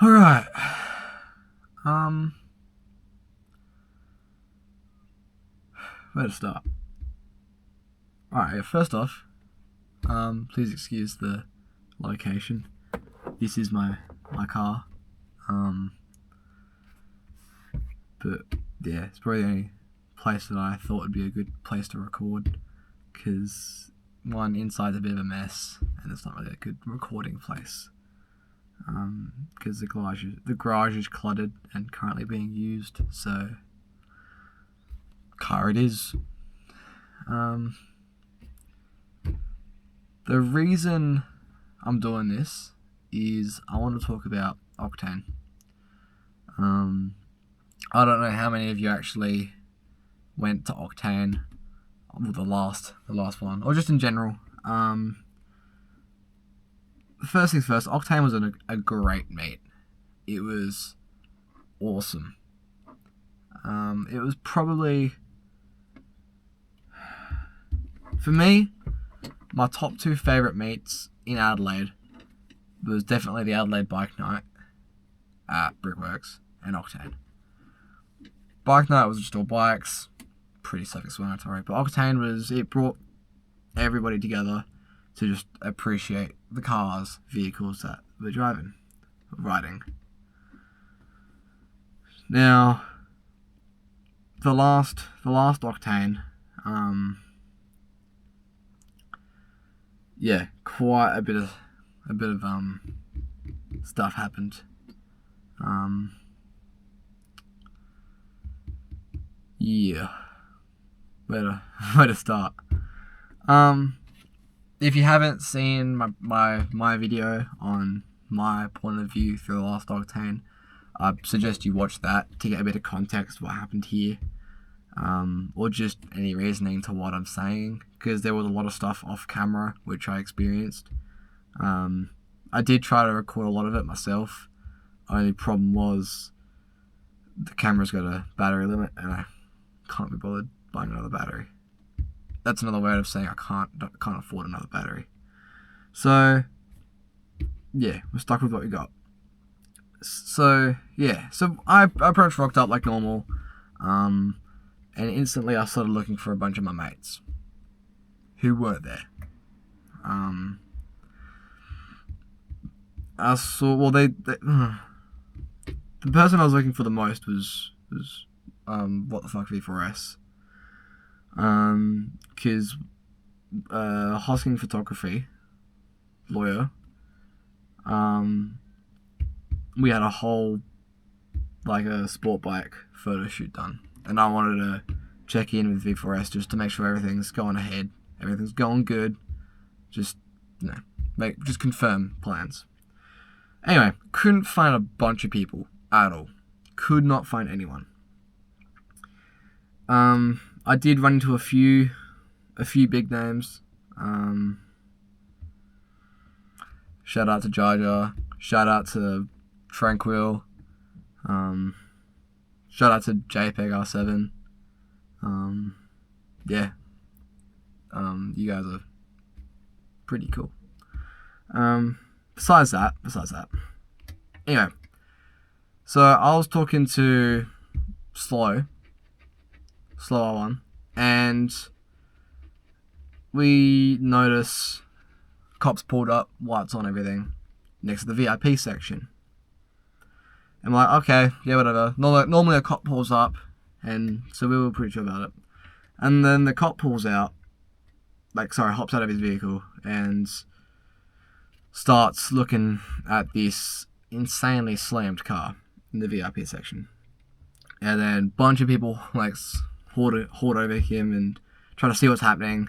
Alright. Um, where to start? Alright, first off, please excuse the location. This is my car. But yeah, it's probably the only place that I thought would be a good place to record, because one, inside's a bit of a mess, and it's not really a good recording place. Because the garage is cluttered and currently being used, so car it is. The reason I'm doing this is I want to talk about Octane. I don't know how many of you actually went to Octane, well, the last one, or just in general. First things first, Octane was a great meet. It was awesome. It was probably, for me, my top two favourite meets in Adelaide was definitely the Adelaide Bike Night at Brickworks and Octane. Bike Night was just all bikes, pretty self-explanatory, but Octane it brought everybody together to just appreciate the cars, vehicles that we're riding. Now, the last Octane, yeah, quite a bit of stuff happened. Yeah, where to start? If you haven't seen my video on my point of view through the last Octane, I suggest you watch that to get a bit of context what happened here, or just any reasoning to what I'm saying, because there was a lot of stuff off camera which I experienced. I did try to record a lot of it myself. Only problem was the camera's got a battery limit and I can't be bothered buying another battery. That's another way of saying I can't afford another battery. So yeah, we're stuck with what we got. So yeah, so I pretty much rocked up like normal, and instantly I started looking for a bunch of my mates who were there. I saw, well, the person I was looking for the most was what the fuck V4S, because Hosking Photography, lawyer, we had a whole, like, a sport bike photo shoot done, and I wanted to check in with V4S just to make sure everything's going ahead, everything's going good, just, just confirm plans. Anyway, couldn't find a bunch of people at all. Could not find anyone. I did run into a few big names. Shout out to Jar Jar. Shout out to Tranquil. Shout out to JPEG R7. Yeah. You guys are pretty cool. Besides that. Anyway, so I was talking to Slow R1, and we notice cops pulled up, lights on, everything, next to the VIP section. I'm like, okay, yeah, whatever. Normally a cop pulls up, and so we were pretty sure about it. And then the cop hops out of his vehicle and starts looking at this insanely slammed car in the VIP section. And then a bunch of people hoard over him and try to see what's happening.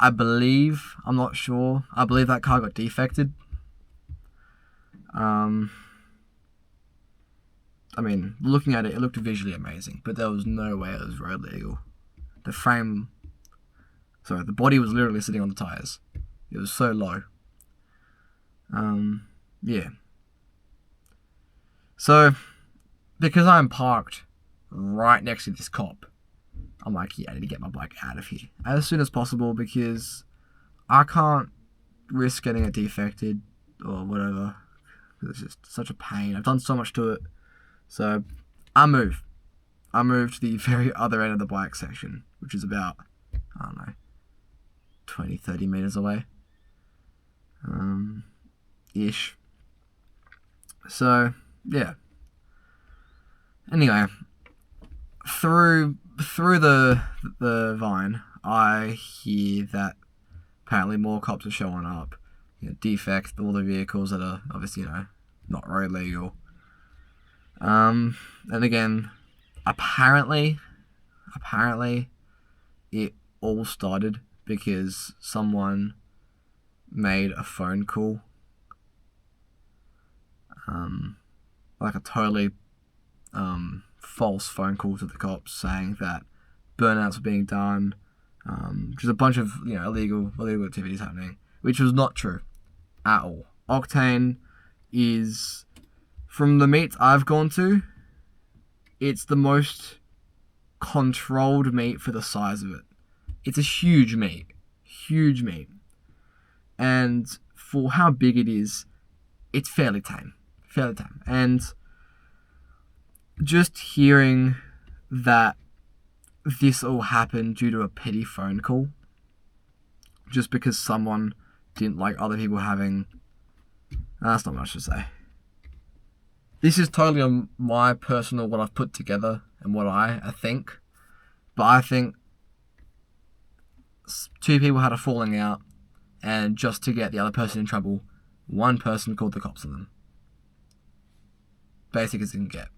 I believe that car got defected. I mean, looking at it, it looked visually amazing, but there was no way it was road legal. The body was literally sitting on the tires. It was so low. Yeah. So, because I'm parked right next to this cop, I'm like, yeah, I need to get my bike out of here as soon as possible, because I can't risk getting it defected or whatever, It's just such a pain. I've done so much to it. So I moved to the very other end of the bike section, which is about, I don't know, 20, 30 meters away. Ish. So, yeah. Anyway, through the vine, I hear that apparently more cops are showing up. Defect all the vehicles that are obviously, not road legal. And again, apparently, it all started because someone made a phone call, like a totally false phone call to the cops saying that burnouts were being done, just a bunch of illegal activities happening, which was not true at all. Octane is, from the meets I've gone to, it's the most controlled meet for the size of it. It's a huge meet, and for how big it is, it's fairly tame. And just hearing that this all happened due to a petty phone call, just because someone didn't like other people having... That's not much to say. This is totally on my personal, what I've put together and what I think. But I think two people had a falling out, and just to get the other person in trouble, one person called the cops on them. Basic as it can get.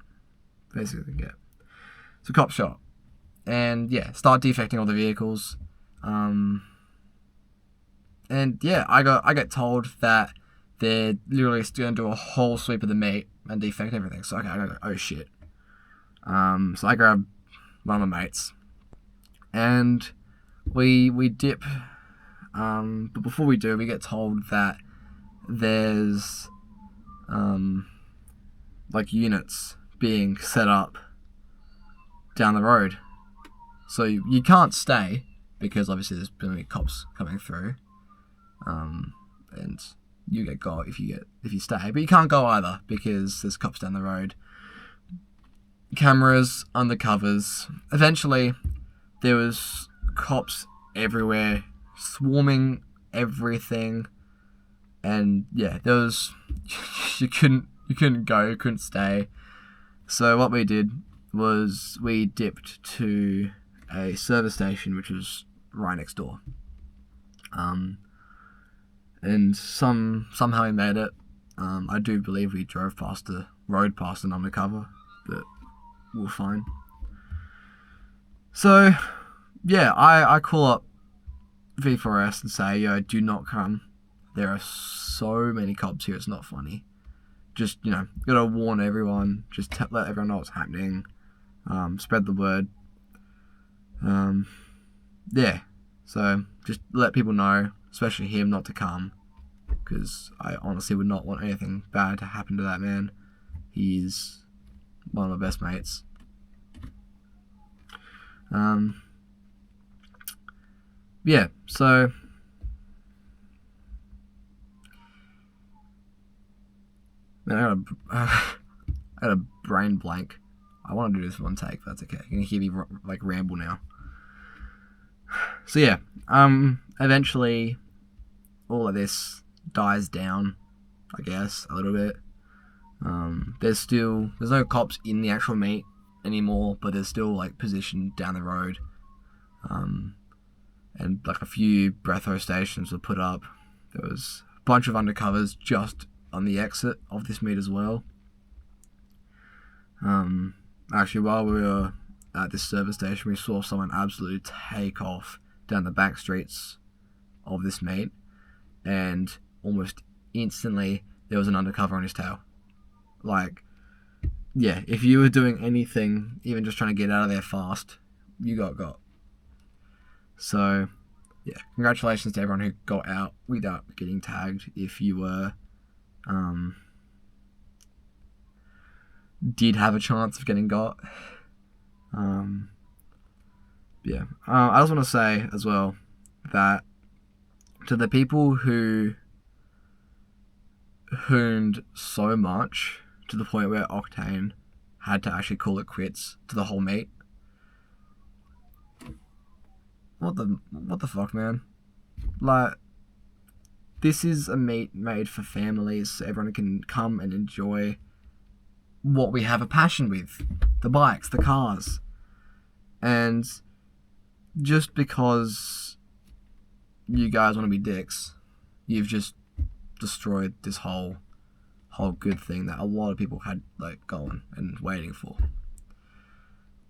So cops show up. And yeah, start defecting all the vehicles. And yeah, I get told that they're literally going to do a whole sweep of the meat and defect everything. So okay, I go, oh shit. So I grab one of my mates, and we dip. But before we do, we get told that there's like units being set up down the road. So you can't stay because obviously there's going to be cops coming through, and you get got if you stay. But you can't go either because there's cops down the road. Cameras, undercovers. Eventually, there was cops everywhere, swarming everything, and yeah, there was you couldn't go, you couldn't stay. So what we did was we dipped to a service station which was right next door. And somehow we made it. I do believe we drove past the road past an undercover, but we were fine. So yeah, I call up V4S and say, yo, do not come. There are so many cops here, it's not funny. Just, gotta warn everyone. Just let everyone know what's happening. Spread the word. Yeah. So, just let people know, especially him, not to come. Because I honestly would not want anything bad to happen to that man. He's one of my best mates. Yeah, so... Man, I had a brain blank. I want to do this one take, but that's okay. You're going to hear me ramble now. So yeah, eventually all of this dies down, I guess, a little bit. There's no cops in the actual meet anymore, but there's still positioned down the road. And a few breatho stations were put up. There was a bunch of undercovers just on the exit of this meet as well. Actually, while we were at this service station, we saw someone absolutely take off down the back streets of this meet, and almost instantly there was an undercover on his tail. Yeah, if you were doing anything, even just trying to get out of there fast, you got. So, yeah, congratulations to everyone who got out without getting tagged. If you were, did have a chance of getting got. Yeah. I just want to say as well that to the people who hooned so much to the point where Octane had to actually call it quits to the whole meet. What the fuck, man? Like, this is a meet made for families so everyone can come and enjoy what we have a passion with. The bikes, the cars. And just because you guys want to be dicks, you've just destroyed this whole good thing that a lot of people had like going and waiting for.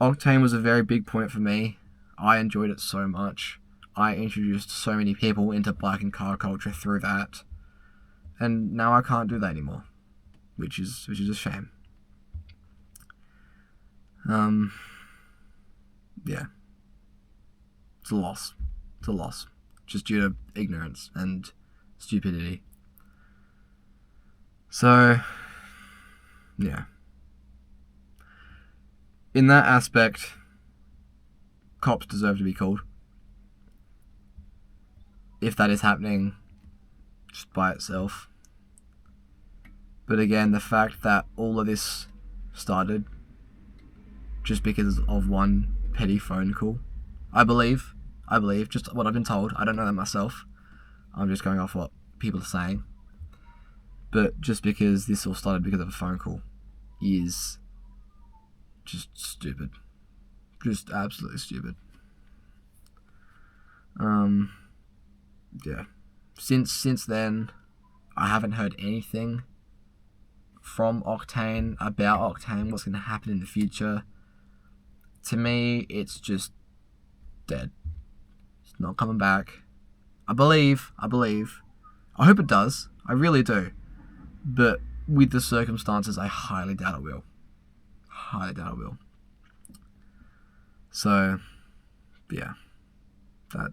Octane was a very big point for me. I enjoyed it so much. I introduced so many people into bike and car culture through that, and now I can't do that anymore, which is a shame. Yeah, it's a loss. It's a loss, just due to ignorance and stupidity. So, yeah. In that aspect, cops deserve to be called. If that is happening just by itself. But again, the fact that all of this started just because of one petty phone call, I believe, just what I've been told. I don't know that myself. I'm just going off what people are saying. But just because this all started because of a phone call is just stupid. Just absolutely stupid. Yeah. Since then, I haven't heard anything from Octane about Octane, what's going to happen in the future. To me, it's just dead. It's not coming back. I believe. I hope it does. I really do. But with the circumstances, I highly doubt it will. So, yeah.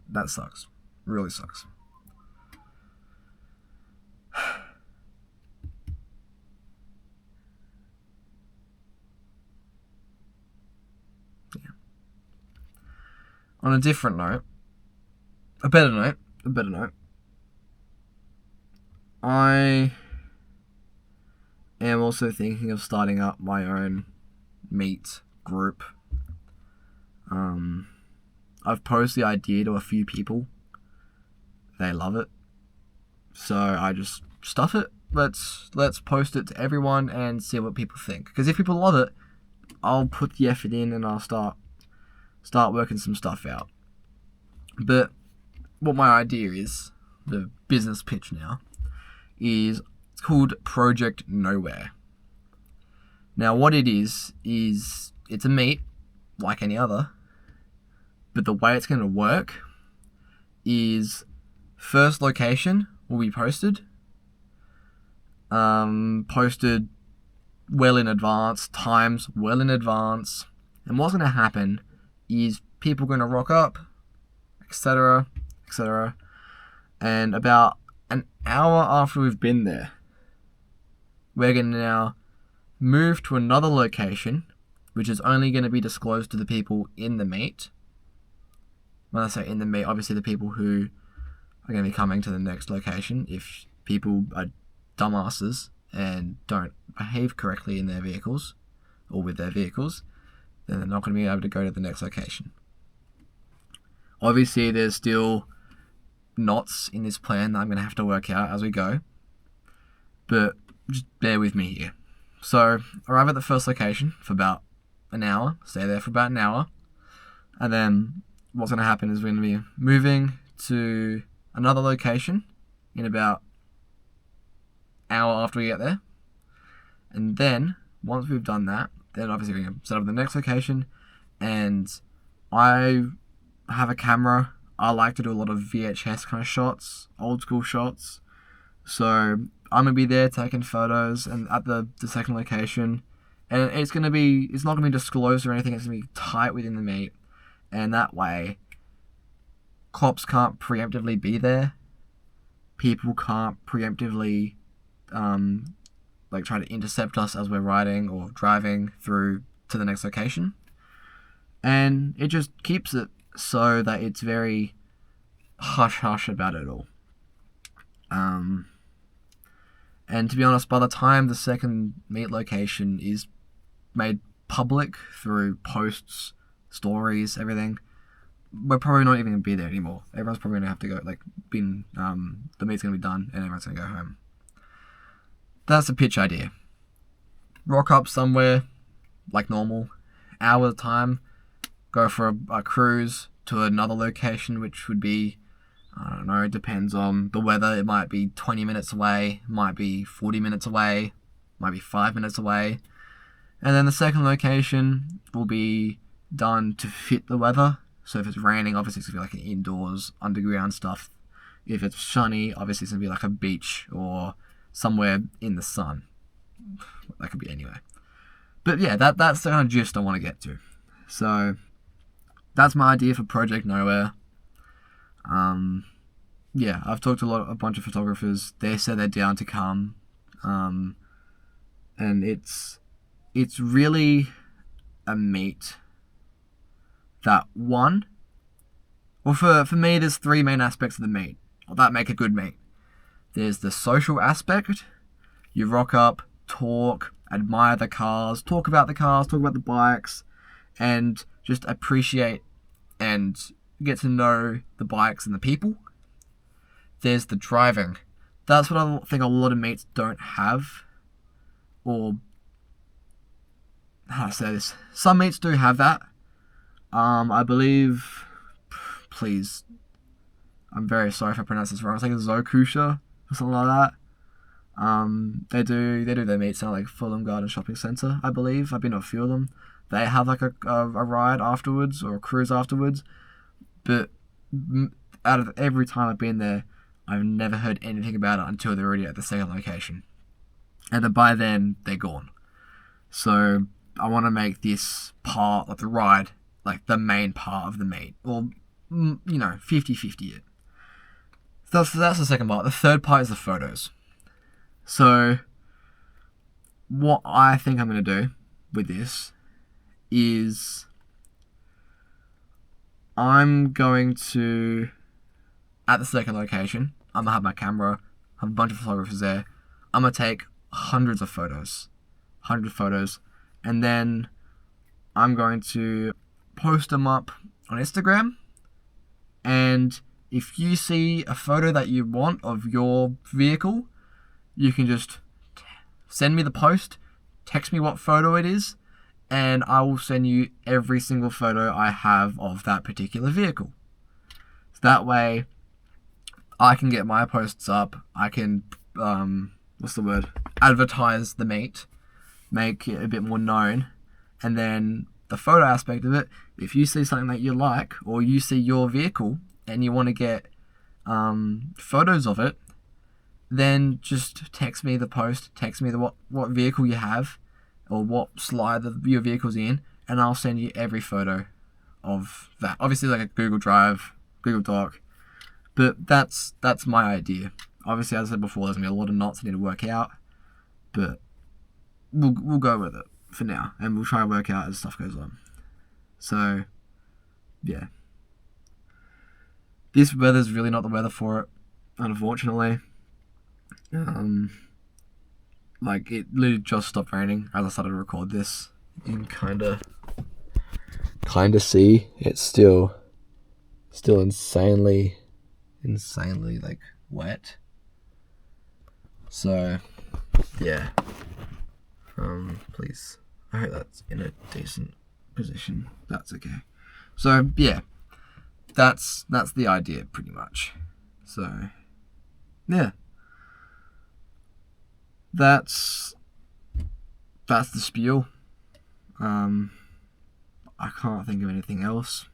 That sucks. Really sucks. Yeah. On a different note, a better note, I am also thinking of starting up my own meet group. I've posed the idea to a few people. They love it. So I just stuff it. Let's post it to everyone and see what people think. Because if people love it, I'll put the effort in and I'll start working some stuff out. But what my idea is, the business pitch now, is it's called Project Nowhere. Now what it is it's a meet like any other, but the way it's going to work is first location will be posted well in advance, times well in advance, and what's going to happen is people are going to rock up, etc., and about an hour after we've been there, we're going to now move to another location, which is only going to be disclosed to the people in the meet. When I say in the meet, obviously the people who are going to be coming to the next location. If people are dumbasses and don't behave correctly in their vehicles or with their vehicles, then they're not going to be able to go to the next location. Obviously, there's still knots in this plan that I'm going to have to work out as we go, but just bear with me here. So, arrive at the first location for about an hour, stay there for about an hour, and then what's going to happen is we're going to be moving to another location in about an hour after we get there. And then, once we've done that, then obviously we're going to set up the next location. And I have a camera. I like to do a lot of VHS kind of shots, old school shots. So I'm going to be there taking photos and at the second location. And it's not going to be disclosed or anything. It's going to be tight within the meet. And that way, cops can't preemptively be there. People can't preemptively try to intercept us as we're riding or driving through to the next location. And it just keeps it so that it's very hush-hush about it all. And to be honest, by the time the second meet location is made public through posts, stories, everything, we're probably not even going to be there anymore. Everyone's probably going to have to go, the meet's going to be done and everyone's going to go home. That's the pitch idea. Rock up somewhere, like normal, hour at a time, go for a cruise to another location, which would be, I don't know, it depends on the weather. It might be 20 minutes away, might be 40 minutes away, might be 5 minutes away. And then the second location will be done to fit the weather. So if it's raining, obviously it's going to be like an indoors, underground stuff. If it's sunny, obviously it's going to be like a beach or somewhere in the sun. That could be anywhere. But yeah, that's the kind of gist I want to get to. So that's my idea for Project Nowhere. Yeah, I've talked to a bunch of photographers. They said they're down to come. And it's really a meet that one. Well, for me, there's three main aspects of the meet that make a good meet. There's the social aspect. You rock up, talk, admire the cars, talk about the bikes, and just appreciate and get to know the bikes and the people. There's the driving. That's what I think a lot of meets don't have. Or, how do I say this? Some meets do have that. I believe, please, I'm very sorry if I pronounce this wrong. It's like a Zokusha or something like that. They do their meets at like Fulham Garden Shopping Centre, I believe. I've been to a few of them. They have like a ride afterwards or a cruise afterwards. But out of every time I've been there, I've never heard anything about it until they're already at the second location. And then by then, they're gone. So I want to make this part of the ride like the main part of the meet. Or, 50-50 it. So that's the second part. The third part is the photos. So what I think I'm going to do with this is I'm going to, at the second location, I'm going to have my camera, have a bunch of photographers there. I'm going to take hundreds of photos, and then I'm going to post them up on Instagram. And if you see a photo that you want of your vehicle, you can just send me the post, text me what photo it is, and I will send you every single photo I have of that particular vehicle. So that way, I can get my posts up. I can, advertise the meet, make it a bit more known, and then the photo aspect of it, if you see something that you like, or you see your vehicle, and you want to get photos of it, then just text me the post, text me what vehicle you have, or what slide your vehicle's in, and I'll send you every photo of that. Obviously, like a Google Drive, Google Doc, but that's my idea. Obviously, as I said before, there's gonna be a lot of knots I need to work out, but we'll go with it for now, and we'll try and work out as stuff goes on. So, yeah. This weather's really not the weather for it, unfortunately. It literally just stopped raining as I started to record this. You can kinda see it's still insanely like wet. So yeah. Please. I hope that's in a decent position. That's okay. So yeah. That's the idea pretty much. So yeah. That's the spiel. I can't think of anything else.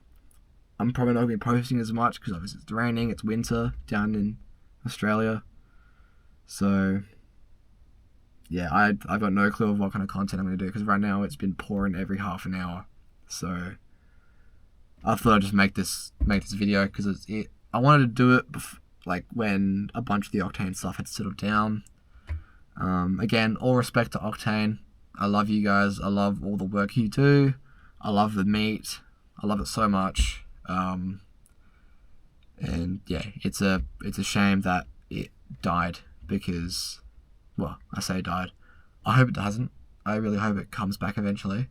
I'm probably not going to be posting as much because obviously it's raining, it's winter down in Australia. So yeah, I've got no clue of what kind of content I'm going to do because right now it's been pouring every half an hour. So I thought I'd just make this video because I wanted to do it when a bunch of the Octane stuff had settled down. Again, all respect to Octane. I love you guys. I love all the work you do. I love the meet. I love it so much. And yeah, it's a shame that it died because Well, I say died. I hope it doesn't. I really hope it comes back eventually.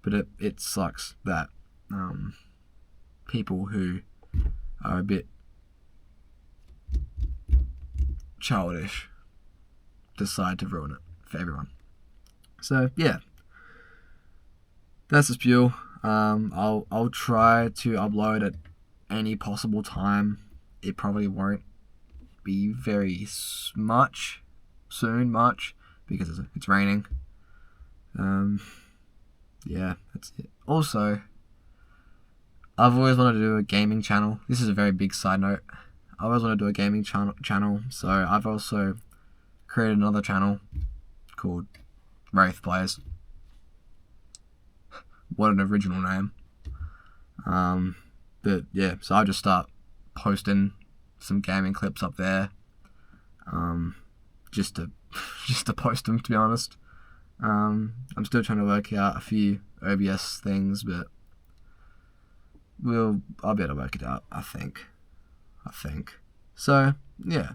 But it sucks that people who are a bit childish decide to ruin it for everyone. So yeah, that's the spiel. I'll try to upload at any possible time. It probably won't be very much because it's raining. Yeah, that's it. Also, I've always wanted to do a gaming channel. This is a very big side note. I always want to do a gaming channel, so I've also created another channel called Wraith Plays. What an original name. But yeah, so I just start posting some gaming clips up there, just to post them, to be honest. I'm still trying to work out a few OBS things, but I'll be able to work it out, I think. So yeah,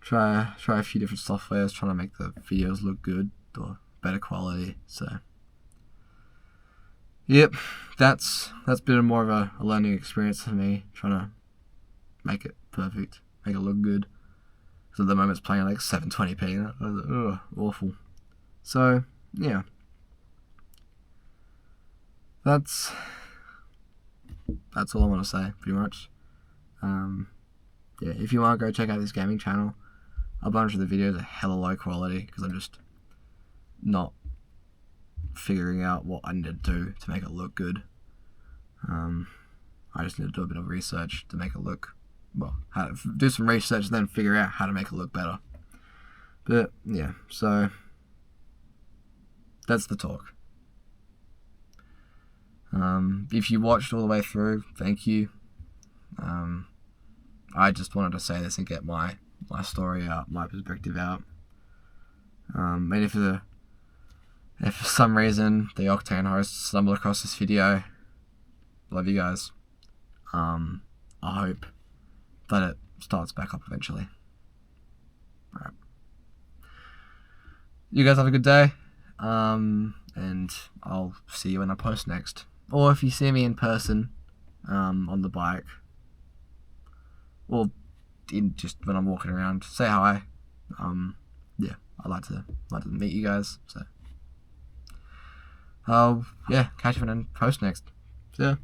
try a few different softwares, trying to make the videos look good or better quality. So yep, that's been more of a learning experience for me, trying to make it perfect, make it look good. So at the moment it's playing like 720p. Ugh, awful. So yeah, that's all I want to say, pretty much. Yeah, if you want to go check out this gaming channel, a bunch of the videos are hella low quality because I'm just not figuring out what I need to do to make it look good. I just need to do a bit of research to make it look, well, do some research and then figure out how to make it look better. But yeah, so that's the talk. If you watched all the way through, thank you. I just wanted to say this and get my story out, my perspective out. And if for some reason the Octane hosts stumble across this video, love you guys. I hope that it starts back up eventually. Alright. You guys have a good day. And I'll see you when I post next. Or if you see me in person, on the bike, or just when I'm walking around, say hi. Yeah, I'd like to meet you guys. So, yeah, catch you when I post next. See ya.